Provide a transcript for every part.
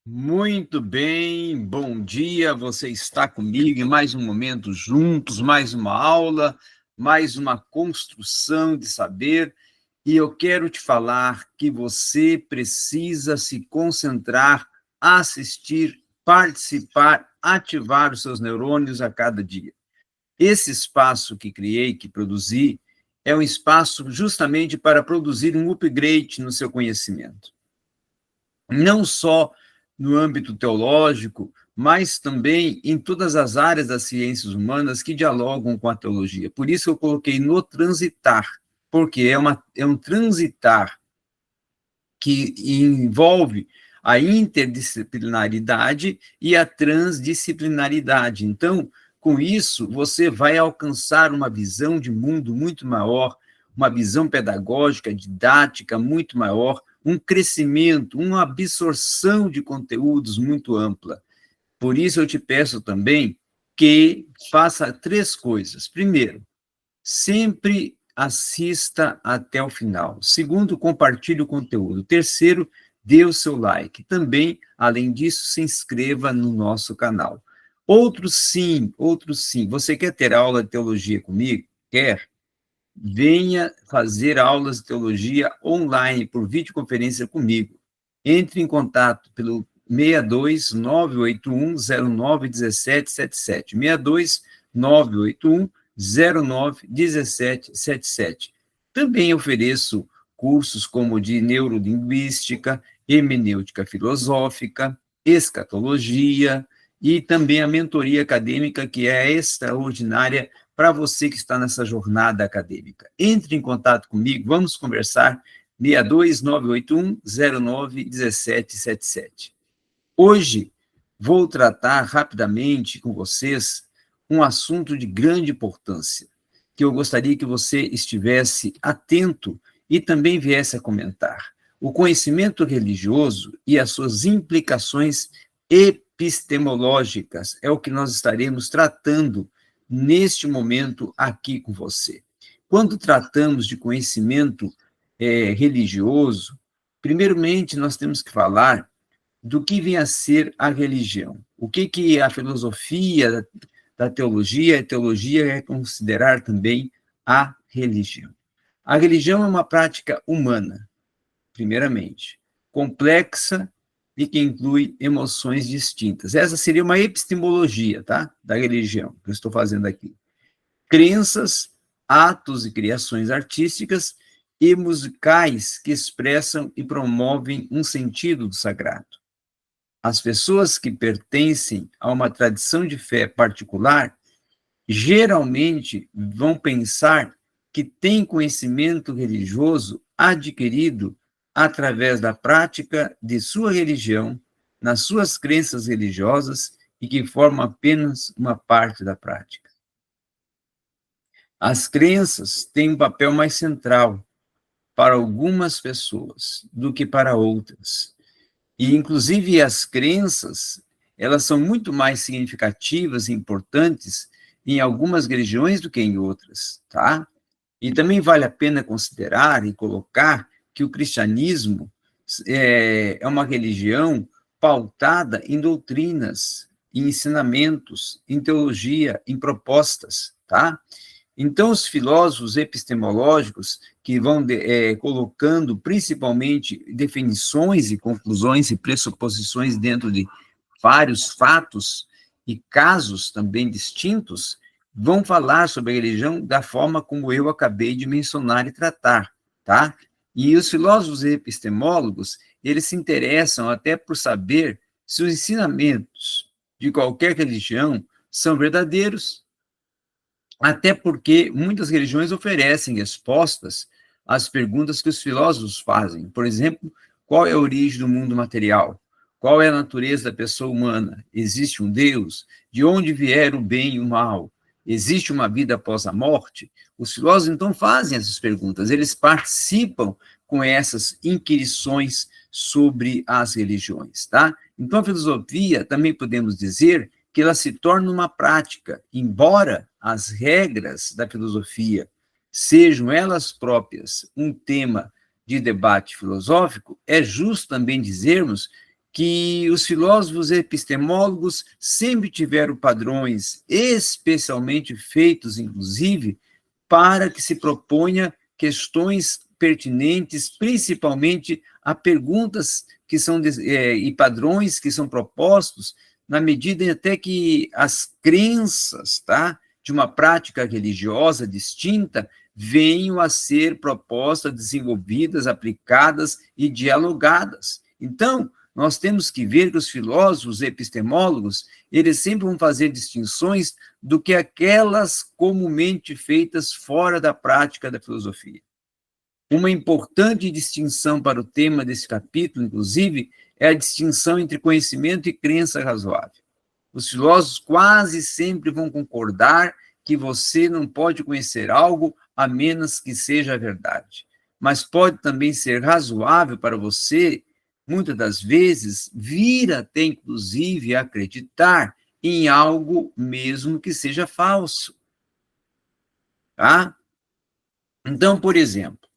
Muito bem, bom dia, você está comigo em mais um momento juntos, mais uma aula, mais uma construção de saber, e eu quero te falar que você precisa se concentrar, assistir, participar, ativar os seus neurônios a cada dia. Esse espaço que criei, que produzi, é um espaço justamente para produzir um upgrade no seu conhecimento. Não só no âmbito teológico, mas também em todas as áreas das ciências humanas que dialogam com a teologia. Por isso eu coloquei no transitar, porque é um transitar que envolve a interdisciplinaridade e a transdisciplinaridade. Então, com isso, você vai alcançar uma visão de mundo muito maior, uma visão pedagógica, didática muito maior, um crescimento, uma absorção de conteúdos muito ampla. Por isso, eu te peço também que faça 3 coisas. Primeiro, sempre assista até o final. Segundo, compartilhe o conteúdo. Terceiro, dê o seu like. Também, além disso, se inscreva no nosso canal. Outro sim. Você quer ter aula de teologia comigo? Quer? Venha fazer aulas de teologia online, por videoconferência comigo. Entre em contato pelo 62 981 09 1777. 62 981 09 1777. Também ofereço cursos como de neurolinguística, hermenêutica filosófica, escatologia e também a mentoria acadêmica, que é extraordinária para você que está nessa jornada acadêmica. Entre em contato comigo, vamos conversar, 62 981 09 1777. Hoje, vou tratar rapidamente com vocês um assunto de grande importância, que eu gostaria que você estivesse atento e também viesse a comentar. O conhecimento religioso e as suas implicações epistemológicas é o que nós estaremos tratando neste momento aqui com você. Quando tratamos de conhecimento religioso, primeiramente nós temos que falar do que vem a ser a religião. O que a filosofia da teologia, a teologia é considerar também a religião. A religião é uma prática humana, primeiramente, complexa e que inclui emoções distintas. Essa seria uma epistemologia, tá? Da religião, que eu estou fazendo aqui. Crenças, atos e criações artísticas e musicais que expressam e promovem um sentido do sagrado. As pessoas que pertencem a uma tradição de fé particular geralmente vão pensar que têm conhecimento religioso adquirido através da prática de sua religião, nas suas crenças religiosas e que forma apenas uma parte da prática. As crenças têm um papel mais central para algumas pessoas do que para outras. E, inclusive, as crenças, elas são muito mais significativas e importantes em algumas religiões do que em outras, tá? E também vale a pena considerar e colocar que o cristianismo é uma religião pautada em doutrinas, em ensinamentos, em teologia, em propostas, tá? Então, os filósofos epistemológicos, que vão colocando principalmente definições e conclusões e pressuposições dentro de vários fatos e casos também distintos, vão falar sobre a religião da forma como eu acabei de mencionar e tratar, tá? E os filósofos epistemólogos, eles se interessam até por saber se os ensinamentos de qualquer religião são verdadeiros, até porque muitas religiões oferecem respostas às perguntas que os filósofos fazem. Por exemplo, qual é a origem do mundo material? Qual é a natureza da pessoa humana? Existe um Deus? De onde vieram o bem e o mal? Existe uma vida após a morte? Os filósofos, então, fazem essas perguntas, eles participam com essas inquirições sobre as religiões, tá? Então, a filosofia, também podemos dizer que ela se torna uma prática, embora as regras da filosofia sejam elas próprias um tema de debate filosófico, é justo também dizermos que os filósofos epistemólogos sempre tiveram padrões especialmente feitos, inclusive, para que se proponha questões pertinentes, principalmente a perguntas que são e padrões que são propostos na medida até que as crenças, tá, de uma prática religiosa distinta venham a ser propostas, desenvolvidas, aplicadas e dialogadas. Então, nós temos que ver que os filósofos epistemólogos, eles sempre vão fazer distinções do que aquelas comumente feitas fora da prática da filosofia. Uma importante distinção para o tema desse capítulo, inclusive, é a distinção entre conhecimento e crença razoável. Os filósofos quase sempre vão concordar que você não pode conhecer algo a menos que seja verdade, mas pode também ser razoável para você, muitas das vezes, vir até, inclusive, acreditar em algo mesmo que seja falso. Tá? Então, por exemplo,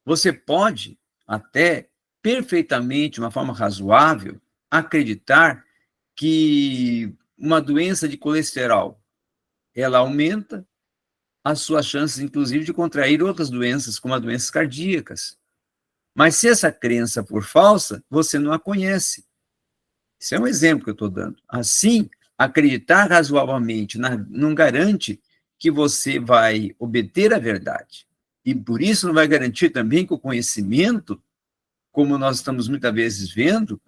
você pode até perfeitamente, de uma forma razoável, acreditar que uma doença de colesterol, ela aumenta as suas chances, inclusive, de contrair outras doenças, como as doenças cardíacas. Mas se essa crença for falsa, você não a conhece. Isso é um exemplo que eu estou dando. Assim, acreditar razoavelmente não garante que você vai obter a verdade. E por isso não vai garantir também que o conhecimento, como nós estamos muitas vezes vendo,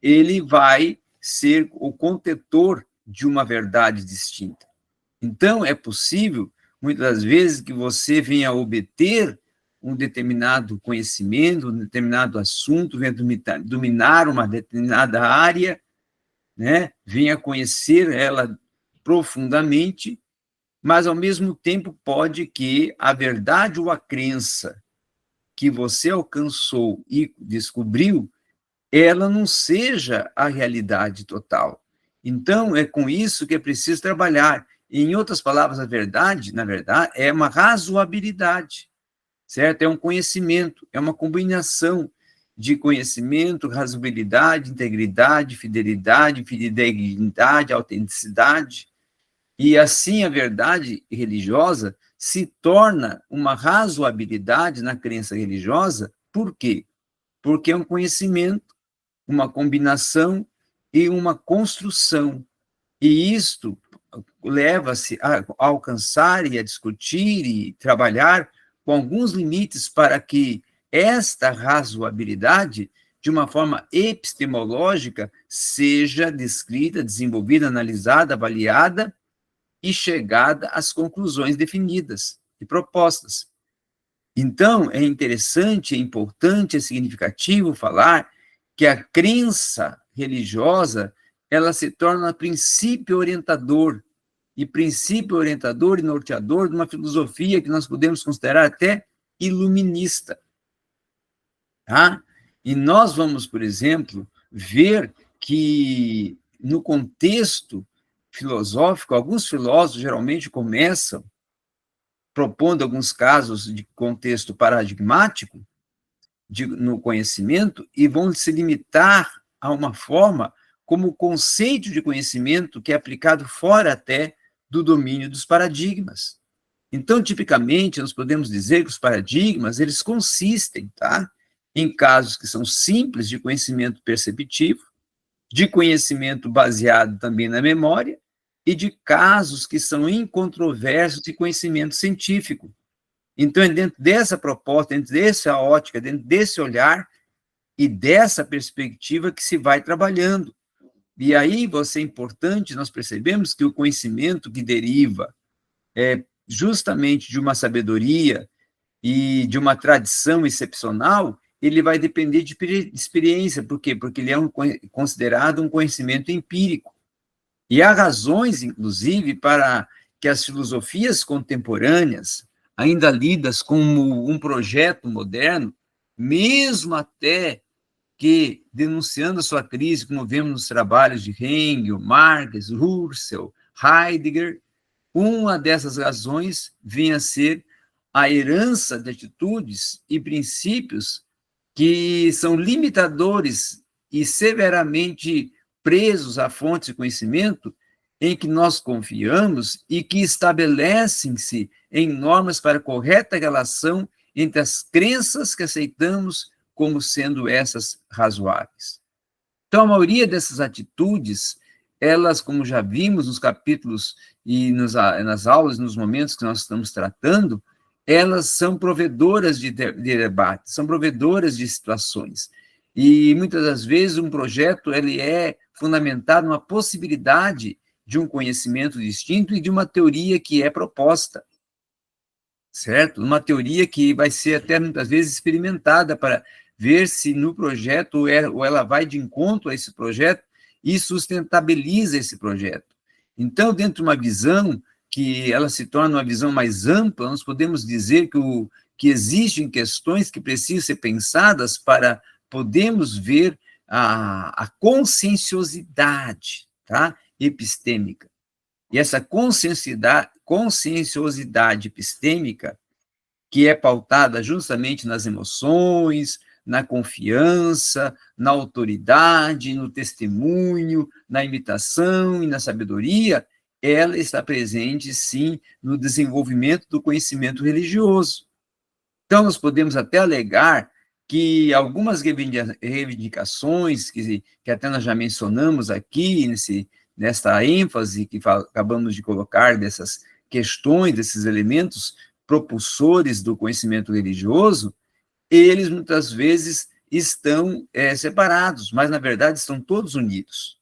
ele vai ser o contetor de uma verdade distinta. Então, é possível, muitas das vezes, que você venha a obter um determinado conhecimento, um determinado assunto, venha dominar uma determinada área, né? Venha conhecer ela profundamente, mas, ao mesmo tempo, pode que a verdade ou a crença que você alcançou e descobriu, ela não seja a realidade total. Então, é com isso que é preciso trabalhar. Em outras palavras, a verdade, na verdade, é uma razoabilidade, certo? É um conhecimento, é uma combinação de conhecimento, razoabilidade, integridade, fidelidade, autenticidade. E assim a verdade religiosa se torna uma razoabilidade na crença religiosa. Por quê? Porque é um conhecimento, uma combinação e uma construção. E isto leva-se a alcançar e a discutir e trabalhar com alguns limites para que esta razoabilidade, de uma forma epistemológica, seja descrita, desenvolvida, analisada, avaliada e chegada às conclusões definidas e propostas. Então, é interessante, é importante, é significativo falar que a crença religiosa, ela se torna princípio orientador e norteador de uma filosofia que nós podemos considerar até iluminista. Tá? E nós vamos, por exemplo, ver que, no contexto filosófico, alguns filósofos geralmente começam propondo alguns casos de contexto paradigmático no conhecimento e vão se limitar a uma forma como o conceito de conhecimento que é aplicado fora até do domínio dos paradigmas. Então, tipicamente, nós podemos dizer que os paradigmas, eles consistem, tá, em casos que são simples de conhecimento perceptivo, de conhecimento baseado também na memória, e de casos que são incontroversos de conhecimento científico. Então, é dentro dessa proposta, dentro dessa ótica, dentro desse olhar e dessa perspectiva que se vai trabalhando. E aí, é importante, nós percebemos que o conhecimento que deriva justamente de uma sabedoria e de uma tradição excepcional, ele vai depender de experiência. Por quê? Porque ele é considerado um conhecimento empírico. E há razões, inclusive, para que as filosofias contemporâneas, ainda lidas como um projeto moderno, mesmo até que, denunciando a sua crise, como vemos nos trabalhos de Hegel, Marx, Husserl, Heidegger, uma dessas razões vem a ser a herança de atitudes e princípios que são limitadores e severamente presos a fontes de conhecimento em que nós confiamos e que estabelecem-se em normas para a correta relação entre as crenças que aceitamos como sendo essas razoáveis. Então, a maioria dessas atitudes, elas, como já vimos nos capítulos e nas aulas, nos momentos que nós estamos tratando, elas são provedoras de debate, são provedoras de situações. E, muitas das vezes, um projeto ele é fundamentado numa possibilidade de um conhecimento distinto e de uma teoria que é proposta, certo? Uma teoria que vai ser até, muitas vezes, experimentada para ver se no projeto ou ela vai de encontro a esse projeto e sustentabiliza esse projeto. Então, dentro de uma visão que ela se torna uma visão mais ampla, nós podemos dizer que existem questões que precisam ser pensadas para podermos ver a conscienciosidade, tá? Epistêmica. E essa conscienciosidade epistêmica, que é pautada justamente nas emoções, na confiança, na autoridade, no testemunho, na imitação e na sabedoria, ela está presente, sim, no desenvolvimento do conhecimento religioso. Então, nós podemos até alegar que algumas reivindicações, que até nós já mencionamos aqui, nesta ênfase que acabamos de colocar, dessas questões, desses elementos propulsores do conhecimento religioso, eles muitas vezes estão separados, mas na verdade estão todos unidos.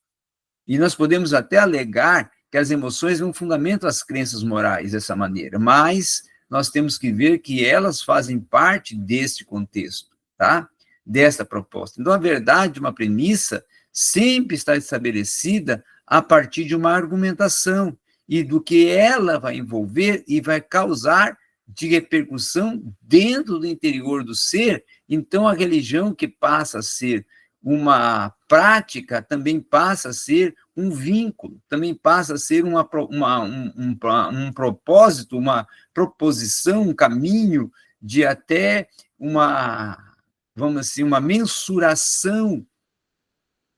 E nós podemos até alegar que as emoções não fundamentam as crenças morais dessa maneira, mas nós temos que ver que elas fazem parte deste contexto, tá? Desta proposta. Então, a verdade, uma premissa, sempre está estabelecida a partir de uma argumentação e do que ela vai envolver e vai causar de repercussão dentro do interior do ser. Então, a religião, que passa a ser uma prática, também passa a ser um vínculo, também passa a ser um propósito, uma proposição, um caminho de até vamos assim, uma mensuração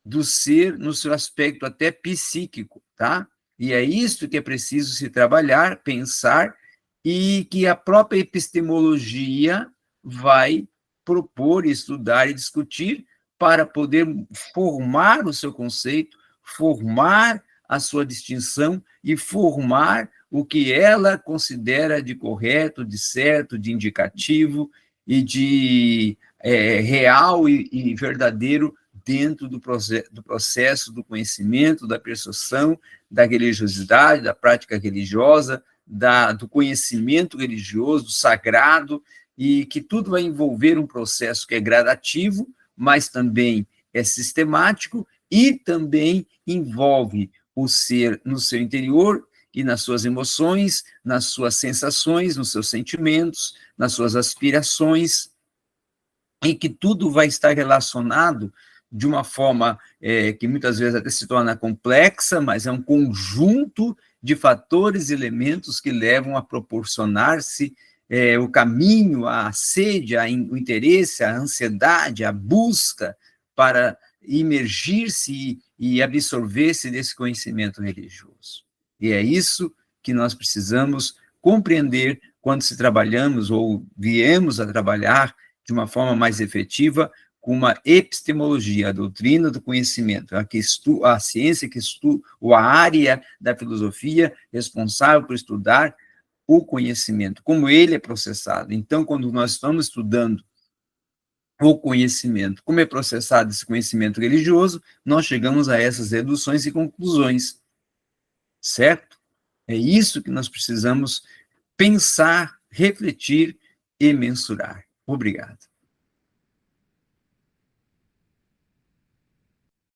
do ser no seu aspecto até psíquico, tá? E é isso que é preciso se trabalhar, pensar, e que a própria epistemologia vai propor, estudar e discutir para poder formar o seu conceito, formar a sua distinção e formar o que ela considera de correto, de certo, de indicativo e de real e verdadeiro dentro do processo do conhecimento, da percepção, da religiosidade, da prática religiosa, do conhecimento religioso, do sagrado, e que tudo vai envolver um processo que é gradativo, mas também é sistemático e também envolve o ser no seu interior e nas suas emoções, nas suas sensações, nos seus sentimentos, nas suas aspirações, e que tudo vai estar relacionado de uma forma que muitas vezes até se torna complexa, mas é um conjunto de fatores e elementos que levam a proporcionar-se o caminho, a sede, o interesse, a ansiedade, a busca para imergir-se e absorver-se desse conhecimento religioso. E é isso que nós precisamos compreender quando se trabalhamos ou viemos a trabalhar de uma forma mais efetiva com uma epistemologia, a doutrina do conhecimento, a ciência que estuda, ou a área da filosofia responsável por estudar o conhecimento, como ele é processado. Então, quando nós estamos estudando o conhecimento, como é processado esse conhecimento religioso, nós chegamos a essas deduções e conclusões, certo? É isso que nós precisamos pensar, refletir e mensurar. Obrigado.